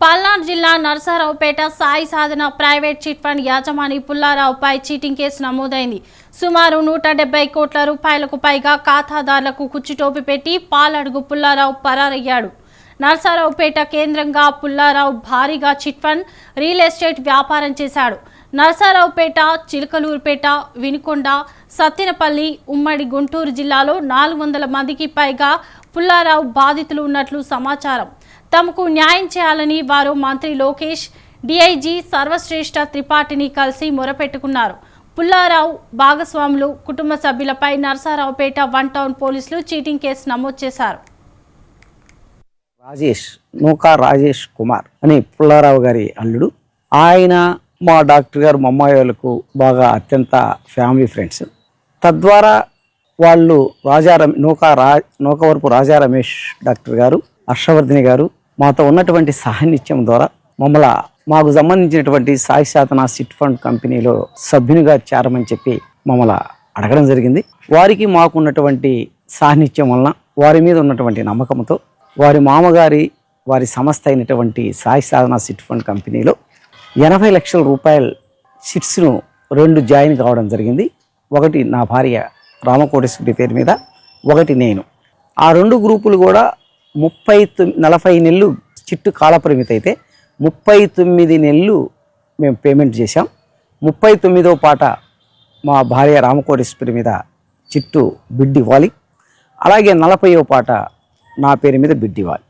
పల్నాడు జిల్లా Narasaraopet Sai Sadhana private chit fund యాజమాని పుల్లారావుపై చీటింగ్ కేసు నమోదైంది. సుమారు 170 కోట్ల రూపాయలకు పైగా ఖాతాదారులకు కుచ్చుటోపి పెట్టి పాలడుగు పుల్లారావు పరారయ్యాడు. నరసరావుపేట కేంద్రంగా పుల్లారావు భారీగా చిట్ ఫండ్ రియల్ ఎస్టేట్ వ్యాపారం చేశాడు. నరసరావుపేట, చిలకలూరుపేట, వినుకొండ, సత్తెనపల్లి, ఉమ్మడి గుంటూరు జిల్లాలో 400 మందికి పైగా పుల్లారావు బాధితులు ఉన్నట్లు సమాచారం. తమకు న్యాయం చేయాలని వారు మంత్రి లోకేష్, డీఐజీ సర్వశ్రేష్ఠ త్రిపాఠిని కలిసి మొరపెట్టుకున్నారు. పుల్లారావు భాగస్వాములు, కుటుంబ సభ్యులపై నరసరావుపేట 1 టౌన్ పోలీసులు చీటింగ్ కేసు నమోదు చేశారు. నూకా రాజేష్ కుమార్ అని పుల్లారావు గారి అల్లుడు. ఆయన మా డాక్టర్ గారు మా అమ్మాయి వాళ్ళకు బాగా అత్యంత ఫ్యామిలీ ఫ్రెండ్స్. తద్వారా వాళ్ళు నూకవరపు రాజా రమేష్ డాక్టర్ గారు, హర్షవర్ధిని గారు మాతో ఉన్నటువంటి సాన్నిధ్యం ద్వారా మాకు సంబంధించినటువంటి సాయి సాధన చిట్ ఫండ్ కంపెనీలో సభ్యునిగా చేరమని చెప్పి మమ్మల్ని అడగడం జరిగింది. వారికి మాకు ఉన్నటువంటి సాన్నిధ్యం వలన, వారి మీద ఉన్నటువంటి నమ్మకంతో వారి మామగారి వారి సంస్థ అయినటువంటి సాయి సాధన చిట్ ఫండ్ కంపెనీలో 80 లక్షల రూపాయల చిట్స్ను 2 జాయిన్ కావడం జరిగింది. ఒకటి నా భార్య రామకోటేశ్వరి పేరు మీద, ఒకటి నేను. ఆ 2 గ్రూపులు కూడా 40 నెలలు చిట్టు కాల పరిమితి అయితే 39 నెలలు మేము పేమెంట్ చేశాం. 39వ పాట మా భార్య రామకోటేశ్వరి మీద చిట్టు బిడ్ ఇవ్వాలి, అలాగే 40వ పాట నా పేరు మీద బిడ్ ఇవ్వాలి.